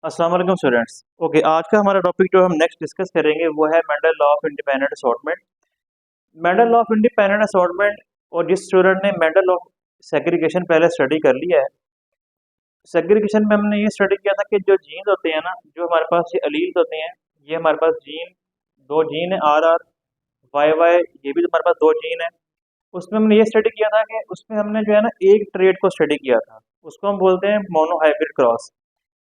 अस्सलाम वालेकुम students. Okay, आज का हमारा टॉपिक जो हम नेक्स्ट डिस्कस करेंगे वो है Mendel law of independent assortment. Mendel law of independent assortment, और जिस स्टूडेंट ने मेंडल लॉ ऑफ सेग्रीगेशन पहले स्टडी कर लिया है, सेग्रीगेशन में हमने ये स्टडी किया था कि जो जीन्स होते हैं ना, जो हमारे पास ये अलील्स होते हैं, ये हमारे पास दो जीन है, आर आर वाई वाई, ये भी हमारे पास दो जीन है। उसमें हमने ये स्टडी किया था कि उसमें हमने जो है ना एक ट्रेड को स्टडी किया था, उसको हम बोलते हैं मोनोहाइब्रिड क्रॉस।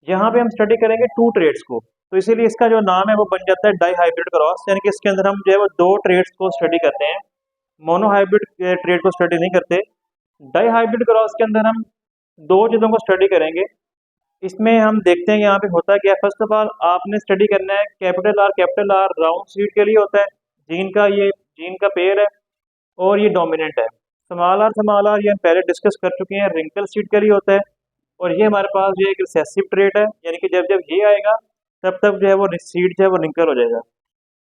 यहाँ पे हम स्टडी करेंगे टू ट्रेड्स को, तो इसीलिए इसका जो नाम है वो बन जाता है डाई हाइब्रिड क्रॉस, यानी कि इसके अंदर हम जो है वो दो ट्रेड्स को स्टडी करते हैं, मोनो हाइब्रिड ट्रेड को स्टडी नहीं करते। डाई हाइब्रिड क्रॉस के अंदर हम दो चीज़ों को स्टडी करेंगे। इसमें हम देखते हैं यहाँ पे होता क्या है। फर्स्ट ऑफ ऑल आपने स्टडी करना है कैपिटल आर राउंड सीड के लिए होता है, जीन का पेयर है और ये डोमिनेंट है। स्मॉल आर ये हम पहले डिस्कस कर चुके हैं, रिंकल सीड के लिए होता है। और ये हमारे पास जो एक रिसेसिव ट्रेट है, यानी कि जब जब ये आएगा तब तब जो है वो सीड जो है वो रिंकल हो जाएगा।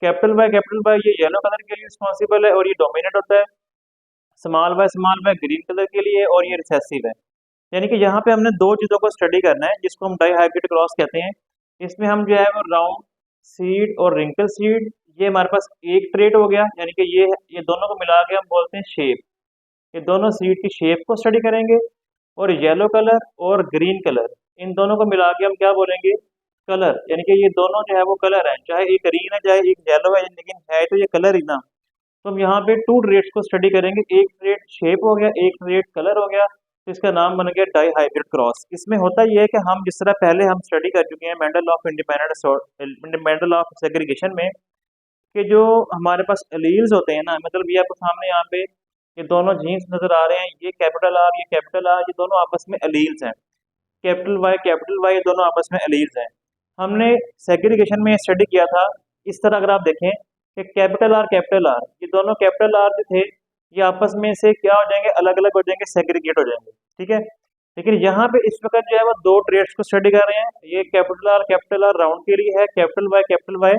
कैपिटल वाई ये येलो कलर के लिए रिस्पॉन्सिबल है और ये डोमिनेट होता है। स्मॉल वाई ग्रीन कलर के लिए और ये रिसेसिव है। यानी कि यहाँ पे हमने दो चीज़ों को स्टडी करना है जिसको हम डाई हाइब्रिड क्रॉस कहते हैं। इसमें हम जो है वो राउंड सीड और रिंकल सीड, ये हमारे पास एक ट्रेट हो गया, यानी कि ये दोनों को मिला के हम बोलते हैं शेप। ये दोनों सीड की शेप को स्टडी करेंगे। और येलो कलर और ग्रीन कलर, इन दोनों को मिला के हम क्या बोलेंगे, कलर। यानी कि ये दोनों जो है वो कलर है, चाहे एक ग्रीन है चाहे एक येलो है, लेकिन है तो ये कलर ही ना। तो हम यहाँ पे टू ट्रेड्स को स्टडी करेंगे, एक ट्रेड शेप हो गया, एक ट्रेड कलर हो गया, तो इसका नाम बन गया डाई हाइब्रिड क्रॉस। इसमें होता ये है कि हम जिस तरह पहले हम स्टडी कर चुके हैं Mendel of independent Mendel of segregation में, कि जो हमारे पास एलील्स होते हैं ना, मतलब ये आपको सामने यहाँ पे ये दोनों जीन्स नजर आ रहे हैं, ये कैपिटल आर, ये दोनों आपस में एलील्स हैं। कैपिटल वाई ये दोनों आपस में एलील्स हैं। हमने सेग्रीगेशन में स्टडी किया था इस तरह, अगर आप देखें कि कैपिटल आर ये दोनों कैपिटल आर जो थे ये आपस में से क्या हो जाएंगे, अलग अलग हो जाएंगे, सेग्रीगेट हो जाएंगे, ठीक है। लेकिन यहाँ पे इस वक्त जो है वो दो ट्रेड्स को स्टडी कर रहे हैं। ये कैपिटल आर राउंड के लिए है, कैपिटल वाई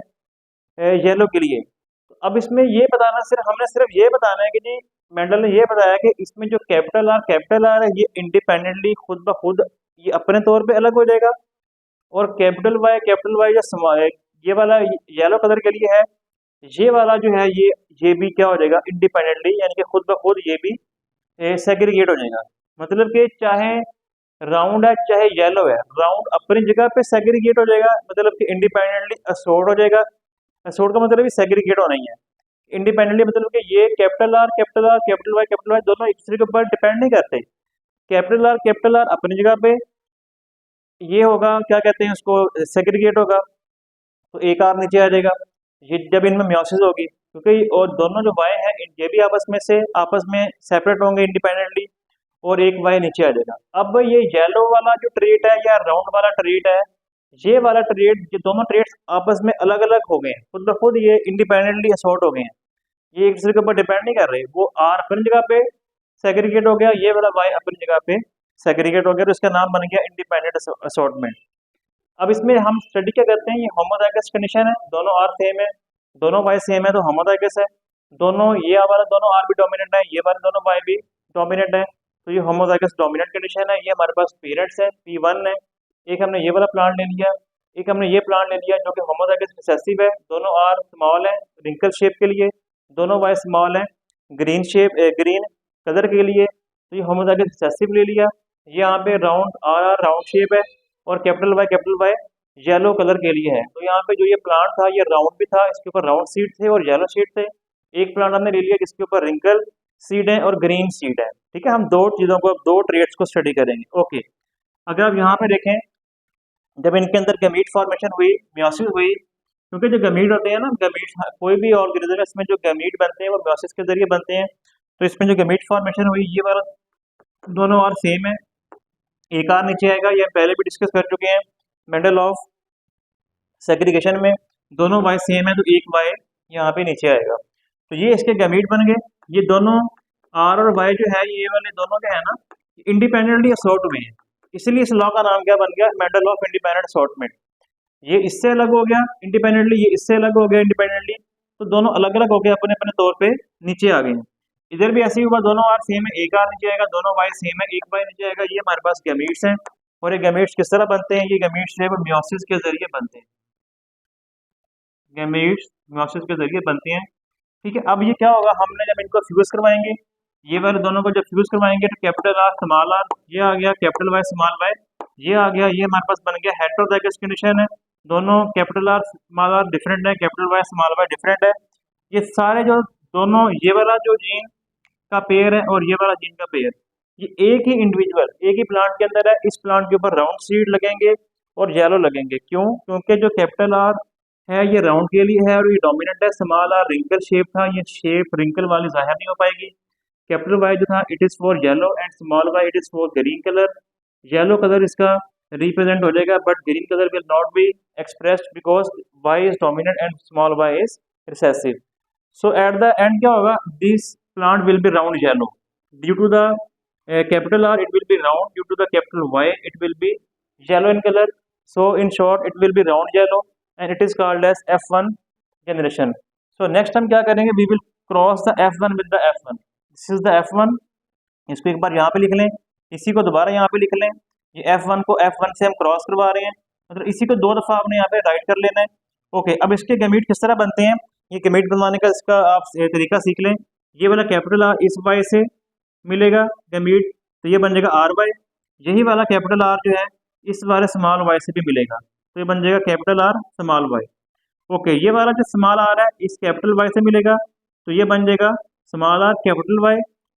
येलो के लिए। तो अब इसमें ये बताना, हमने सिर्फ ये बताना है कि जी मेंडल ने ये बताया कि इसमें जो कैपिटल आर है ये इंडिपेंडेंटली खुद ब खुद ये अपने तौर पे अलग हो जाएगा। और कैपिटल वाई ये वाला येलो कलर के लिए है, ये वाला जो है ये भी क्या हो जाएगा, इंडिपेंडेंटली, यानी कि खुद ब खुद ये भी सेग्रीगेट हो जाएगा। मतलब कि चाहे राउंड है चाहे येलो है, राउंड अपनी जगह पे सेग्रीगेट हो जाएगा, मतलब कि इंडिपेंडेंटली असोर्ट हो जाएगा। असोर्ट का मतलब सेग्रीगेट होना ही है। इंडिपेंडेंटली मतलब कि ये कैपिटल वाई दोनों एक दूसरे के ऊपर डिपेंड नहीं करते। कैपिटल आर अपनी जगह पे ये होगा, क्या कहते हैं उसको, सेग्रीगेट होगा, तो एक आर नीचे आ जाएगा। ये जब इनमें म्योसिस होगी, क्योंकि और दोनों जो वाई है ये भी आपस में सेपरेट होंगे इंडिपेंडेंटली, और एक वाई नीचे आ जाएगा। अब ये येलो वाला जो ट्रेट है या राउंड वाला ट्रेट है, ये वाला ट्रेट, ये दोनों ट्रेड्स आपस में अलग अलग हो गए हैं, खुद ब खुद ये इंडिपेंडेंटली असॉर्ट हो गए हैं। ये एक दूसरे के ऊपर डिपेंड नहीं कर रहे। वो आर अपनी जगह पे सेग्रीगेट हो गया, ये वाला वाई अपनी जगह पे सेग्रीगेट हो गया, तो इसका नाम बन गया इंडिपेंडेंट असॉर्टमेंट। अब इसमें हम स्टडी क्या करते हैं, ये होमोजाइगस कंडीशन है, दोनों आर सेम है, दोनों वाई सेम है, तो होमोजाइगस है। दोनों ये वाला दोनों आर भी डोमिनेंट है, ये वाले दोनों वाई भी डोमिनेंट है, तो ये होमोजाइगस डोमिनेंट कंडीशन है। ये हमारे पास पेरेंट्स है P1 है। एक हमने ये वाला प्लांट ले लिया, एक हमने ये प्लांट ले लिया जो कि होमोजाइगस रिसेसिव है, दोनों आर स्मॉल है रिंकल शेप के लिए, दोनों वाई स्मॉल है ग्रीन कलर के लिए, तो ये होमोजाइगस रिसेसिव ले लिया। ये यहाँ पे राउंड आर राउंड शेप है, और कैपिटल वाई येलो कलर के लिए है। तो यहाँ पे जो ये प्लांट था ये राउंड भी था, इसके ऊपर राउंड सीड थे और येलो सीड थे। एक प्लांट हमने ले लिया जिसके ऊपर रिंकल सीड है और ग्रीन सीड है, ठीक है। हम दो चीज़ों को, दो ट्रेड्स को स्टडी करेंगे। ओके, अगर आप यहाँ पे देखें, जब इनके अंदर गमीट फॉर्मेशन हुई, म्योसिस हुई, क्योंकि जो गमीट होते हैं ना, गमीट कोई भी ऑर्गेनिज्म है इसमें जो गमीट बनते हैं वो म्योसिस के जरिए बनते हैं। तो इसमें जो गमीट फॉर्मेशन हुई, ये वाला दोनों आर सेम है, एक आर नीचे आएगा, ये पहले भी डिस्कस कर चुके हैं मेंडल ऑफ सेग्रीगेशन में। दोनों वाई सेम है तो एक वाई यहाँ पे नीचे आएगा, तो ये इसके गमीट बन गए। ये दोनों आर और वाई जो है, ये वाले दोनों क्या है ना, इंडिपेंडेंटली असॉर्ट हुए हैं, इसलिए इस लॉ का नाम क्या बन गया, मेंडल ऑफ इंडिपेंडेंट असॉर्टमेंट। ये इससे अलग हो गया इंडिपेंडेंटली, ये इससे अलग हो गया इंडिपेंडेंटली, तो दोनों अलग अलग हो गए, अपने अपने तौर पे नीचे आ गए। इधर भी ऐसे ही हुआ, दोनों आर सेम है, एक आर नीचे आएगा, दोनों वाई सेम है, एक वाई नीचे आएगा। ये हमारे पास गैमीट्स हैं और ये गैमेट्स किस तरह बनते हैं, ये गैमेट्स जो है वो मियोसिस के जरिए बनते हैं, गैमेट्स मियोसिस के जरिए बनते हैं। ठीक है, अब ये क्या होगा, हमने जब इनको फ्यूज करवाएंगे, ये वाले दोनों को जब फ्यूज करवाएंगे तो कैपिटल आर स्मॉल आर, ये आ गया कैपिटल वाई स्मॉल वाई, ये आ गया, ये हमारे पास बन गया हेटेरोजाइगस कंडीशन है, दोनों capital R small R different है, capital Y small Y different है। ये सारे जो दोनों, ये वाला जो जीन का पेयर है और ये वाला जीन का पेयर, ये एक ही इंडिविजुअल एक ही प्लांट के अंदर है, इस प्लांट के ऊपर राउंड सीड लगेंगे और येलो लगेंगे। क्यों? क्योंकि जो कैपिटल आर है ये राउंड के लिए है और ये डोमिनेंट है, स्मॉल आर रिंकल शेप था, ये शेप रिंकल वाली जाहिर नहीं हो पाएगी। कैपिटल वाई जो था it is for yellow and small Y it is for green colour, yellow colour इसका रिप्रेजेंट हो जाएगा but green colour will not be expressed because Y is dominant and small Y is recessive. So at the end क्या होगा, this plant will be round yellow due to the capital R it will be round, due to the capital Y it will be yellow in color. So in short it will be round yellow and it is called as F1 generation. So next हम क्या करेंगे, we will cross the F1 with the F1. This is the F1, इसको एक बार यहाँ पे लिख लें, इसी को दोबारा यहाँ पे लिख लें, ये F1 को F1 से हम क्रॉस करवा रहे हैं, मतलब इसी को 2 दफ़ा आपने यहाँ पे राइट कर लेना है। ओके, अब इसके गैमेट किस तरह बनते हैं, ये गैमेट बनवाने का इसका आप तरीका सीख लें। ये वाला कैपिटल आर इस वाई से मिलेगा गैमेट, तो ये बन जाएगा आर वाई, यही वाला कैपिटल आर जो है इस वाले स्मॉल वाई से भी मिलेगा, तो ये बन जाएगा capital R small Y. Okay, ये वाला जो स्मॉल आर है इस कैपिटल वाई से मिलेगा, तो ये बन जाएगा स्मॉल आर कैपिटल वाई,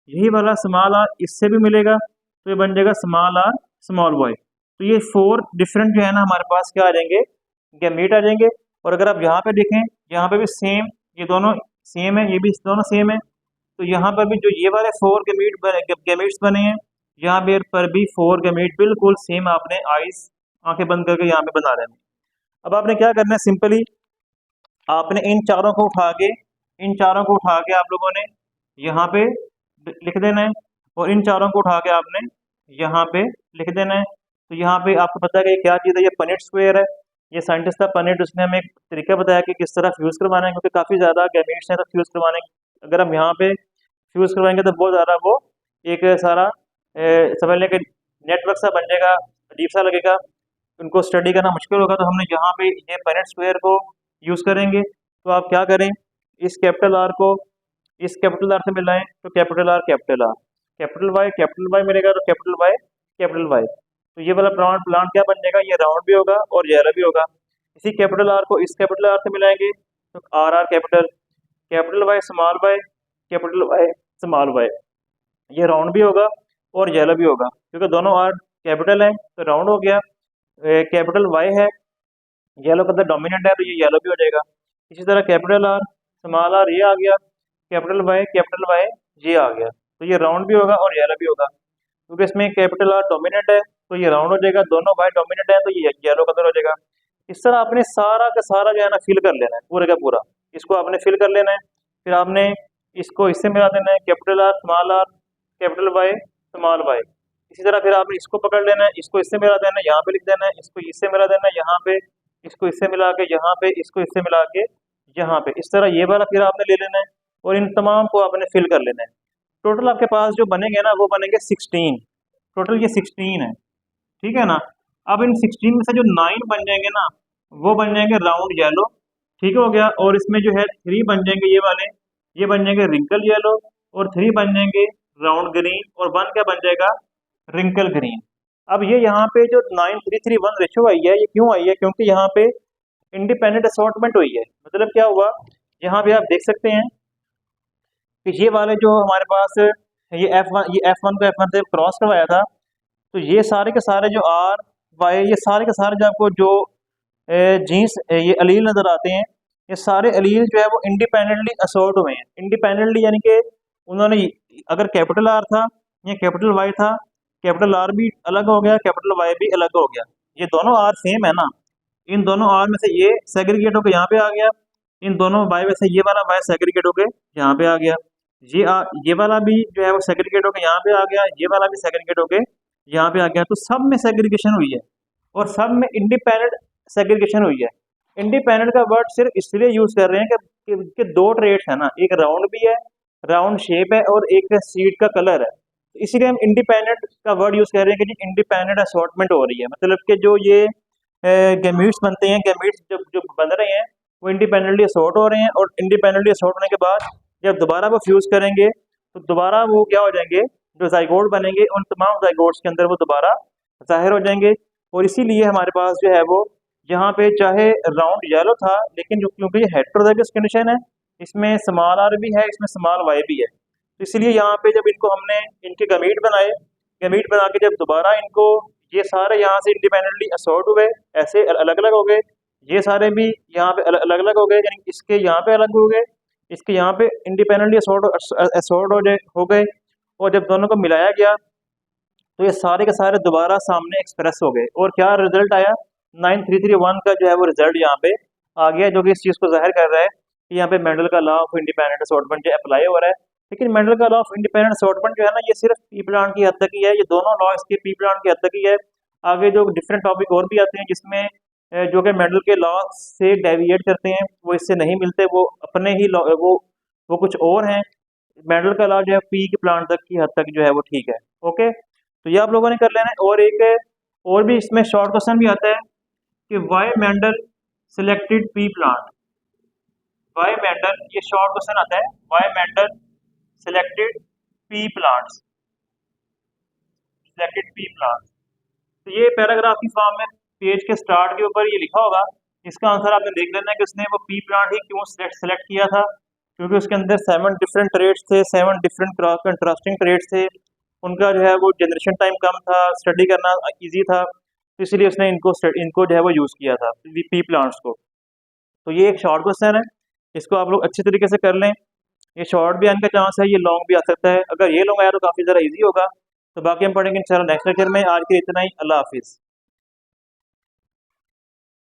यही वाला स्मॉल आर इससे भी मिलेगा, तो ये बन जाएगा स्मॉल आर स्मॉल वाई। तो ये 4 डिफरेंट जो है ना हमारे पास क्या आ जाएंगे, गैमेट आ जाएंगे। और अगर आप यहाँ पे देखें, यहाँ पे भी सेम, ये दोनों सेम है, ये भी दोनों सेम है, तो यहाँ पर भी जो ये वाले 4 गैमेट्स बने हैं, यहाँ पर भी 4 गैमेट बिल्कुल सेम आपने आंखें बंद करके यहाँ पे बना लेना। अब आपने क्या करना है, सिंपली आपने इन चारों को उठा के आप लोगों ने यहाँ पे लिख देना है और इन चारों को उठा के आपने यहाँ पे लिख देना है। तो यहाँ पे आपको पता है कि ये क्या चीज़ है, ये पनेट स्क्वायर है, ये साइंटिस्ट था पनेट, उसने हमें एक तरीका बताया कि किस तरह फ्यूज़ करवाना है, क्योंकि काफ़ी ज़्यादा गैमेट्स हैं तो फ्यूज़ करवाने, अगर हम यहाँ पे फ्यूज़ करवाएंगे तो बहुत ज़्यादा वो एक सारा समझ लें कि नेटवर्क सा बन जाएगा, अजीब सा लगेगा, उनको स्टडी करना मुश्किल होगा। तो हमने यहाँ पे ये पनेट स्क्वायर को यूज़ करेंगे। तो आप क्या करें, इस कैपिटल आर को इस कैपिटल आर से मिलाएं, तो कैपिटल आर कैपिटल वाई मिलेगा, तो कैपिटल वाई, तो ये वाला प्लांट क्या बन जाएगा, ये राउंड भी होगा और येलो भी होगा। इसी कैपिटल आर को इस कैपिटल आर से मिलाएंगे, तो R capital Y small Y, capital Y small Y, ये राउंड भी होगा और येलो भी होगा, क्योंकि दोनों आर कैपिटल है तो राउंड हो गया। कैपिटल वाई है, येलो का डोमिनेंट है तो ये येलो भी हो जाएगा। इसी तरह कैपिटल आर स्मॉल आर ये आ गया, कैपिटल वाई ये आ गया, तो ये राउंड भी होगा और येलो भी होगा, क्योंकि इसमें कैपिटल आर डोमिनेंट है तो ये राउंड हो जाएगा, दोनों वाई डोमिनेंट है तो ये येलो कलर हो जाएगा। इस तरह आपने सारा का सारा जो है ना फिल कर लेना है, पूरे का पूरा इसको आपने फिल कर लेना है। फिर आपने इसको इससे मिला देना है, capital R small R capital Y small Y. इसी तरह फिर आपने इसको पकड़ लेना है, इसको इससे मिला देना है, यहाँ पे लिख देना है, इसको इससे मिला देना है यहाँ पे, इसको इससे मिला के यहाँ पे, इसको इससे मिला के यहाँ पे, इस तरह ये वाला फिर आपने ले लेना है और इन तमाम को आपने फिल कर लेना है। टोटल आपके पास जो बनेंगे ना वो बनेंगे 16, टोटल ये 16 है, ठीक है ना। अब इन 16 में से जो 9 बन जाएंगे ना वो बन जाएंगे राउंड येलो, ठीक हो गया। और इसमें जो है 3 बन जाएंगे ये वाले, ये बन जाएंगे रिंकल येलो, और 3 बन जाएंगे राउंड ग्रीन, और 1 क्या बन जाएगा, रिंकल ग्रीन। अब ये यहाँ पे जो 9:3:1 रेशो आई है, ये क्यों आई है, क्योंकि यहाँ पे इंडिपेंडेंट असॉर्टमेंट हुई है। मतलब क्या हुआ, यहाँ पे आप देख सकते हैं कि ये वाले जो हमारे पास ये F1 को F1 से क्रॉस करवाया था, तो ये सारे के सारे जो आर वाई, ये सारे के सारे जो आपको जो जीन्स ये अलील नज़र आते हैं, ये सारे अलील जो है वो इंडिपेंडेंटली असॉर्ट हुए हैं। इंडिपेंडेंटली यानी कि उन्होंने, अगर कैपिटल आर था या कैपिटल वाई था, कैपिटल आर भी अलग हो गया, कैपिटल वाई भी अलग हो गया। ये दोनों आर सेम है ना, इन दोनों आर में से ये सेग्रीगेट होकर यहाँ पे आ गया, इन दोनों वाई में से ये वाला वाई सेग्रीगेट होकर यहाँ पे आ गया, ये वाला भी जो है वो सेग्रीगेट होकर यहाँ पे आ गया, ये वाला भी सेग्रीगेट होकर यहाँ पे आ गया। तो सब में सेग्रीगेशन हुई है और सब में इंडिपेंडेंट सेग्रीगेशन हुई है। इंडिपेंडेंट का वर्ड सिर्फ इसलिए यूज कर रहे हैं कि 2 ट्रेड्स है ना, एक राउंड भी है, राउंड शेप है, और एक सीड का कलर है। इसीलिए हम इंडिपेंडेंट का वर्ड यूज़ कर रहे हैं कि जी इंडिपेंडेंट असॉर्टमेंट हो रही है, मतलब कि जो ये गैमीट्स बनते हैं, गैमीट्स जब जो बन रहे हैं वो इंडिपेंडेंटली असॉर्ट हो रहे हैं, और इंडिपेंडेंटली असॉर्ट होने के बाद जब दोबारा वो फ्यूज़ करेंगे तो दोबारा वो क्या हो जाएंगे, जो जाइगोट बनेंगे उन तमाम जाइगोट्स के अंदर वो दोबारा ज़ाहिर हो जाएंगे। और इसीलिए हमारे पास जो है वो यहाँ पे चाहे राउंड येलो था, लेकिन जो क्योंकि ये हेटेरोजाइगस कंडीशन है, इसमें स्मॉल आर भी है, इसमें स्मॉल वाई भी है, तो इसलिए यहाँ पे जब इनको हमने इनके गमीट बनाए, गमीट बना के जब दोबारा इनको ये सारे यहाँ से इंडिपेंडेंटली असॉर्ट हुए, ऐसे अलग अलग हो गए, ये सारे भी यहाँ पे अलग अलग हो गए, यानी इसके यहाँ पे अलग हो गए, इसके यहाँ पे इंडिपेंडेंटली असॉर्ट हो गए, और जब दोनों को मिलाया गया तो ये सारे के सारे दोबारा सामने एक्सप्रेस हो गए, और क्या रिजल्ट आया, 9331 का जो है वो रिजल्ट यहाँ पे आ गया, जो कि इस चीज़ को जाहिर कर रहा है कि यहाँ पे मेंडल का लॉ ऑफ इंडिपेंडेंट असॉर्टमेंट जो अप्लाई हो रहा है। लेकिन मेंडल का लॉ ऑफ इंडिपेंडेंट असॉर्टमेंट जो है ना, ये सिर्फ पी प्लांट की हद तक ही है, ये दोनों लॉ इसके पी प्लांट की हद तक ही है। आगे जो डिफरेंट टॉपिक और भी आते हैं जिसमें जो कि मेंडल के लॉ से डेविएट करते हैं, वो इससे नहीं मिलते, वो अपने ही लॉ वो कुछ और हैं। मेंडल का लॉ जो है पी के प्लांट तक की हद तक जो है वो ठीक है। ओके, तो ये आप लोगों ने कर लेना है। और एक और भी इसमें शॉर्ट क्वेश्चन भी आता है कि why Mendel selected pea plant, why Mendel, ये शॉर्ट क्वेश्चन आता है, why Mendel selected pea plants, selected pea plants. तो ये पैराग्राफ की फॉर्म में पेज के स्टार्ट के ऊपर ये लिखा होगा, इसका आंसर आपने देख लेना है कि उसने वो पी प्लांट ही क्यों सेलेक्ट किया था, क्योंकि उसके अंदर 7 डिफरेंट ट्रेड्स थे, 7 डिफरेंट क्रॉस कंट्रास्टिंग ट्रेड्स थे, उनका जो है वो जनरेशन टाइम कम था, स्टडी करना इजी था, तो इसलिए उसने इनको जो है वो यूज़ किया था पी प्लांट्स को। तो ये एक शॉर्ट क्वेश्चन है, इसको आप लोग अच्छे तरीके से कर लें। ये शॉर्ट भी आने का चांस है, ये लॉन्ग भी आ सकता है, अगर ये लॉन्ग आया तो काफ़ी ज़्यादा ईजी होगा। तो बाकी हम पढ़ेंगे इंशाल्लाह नेक्स्ट लेक्चर में। आज के लिए इतना ही, अल्लाह हाफिज़।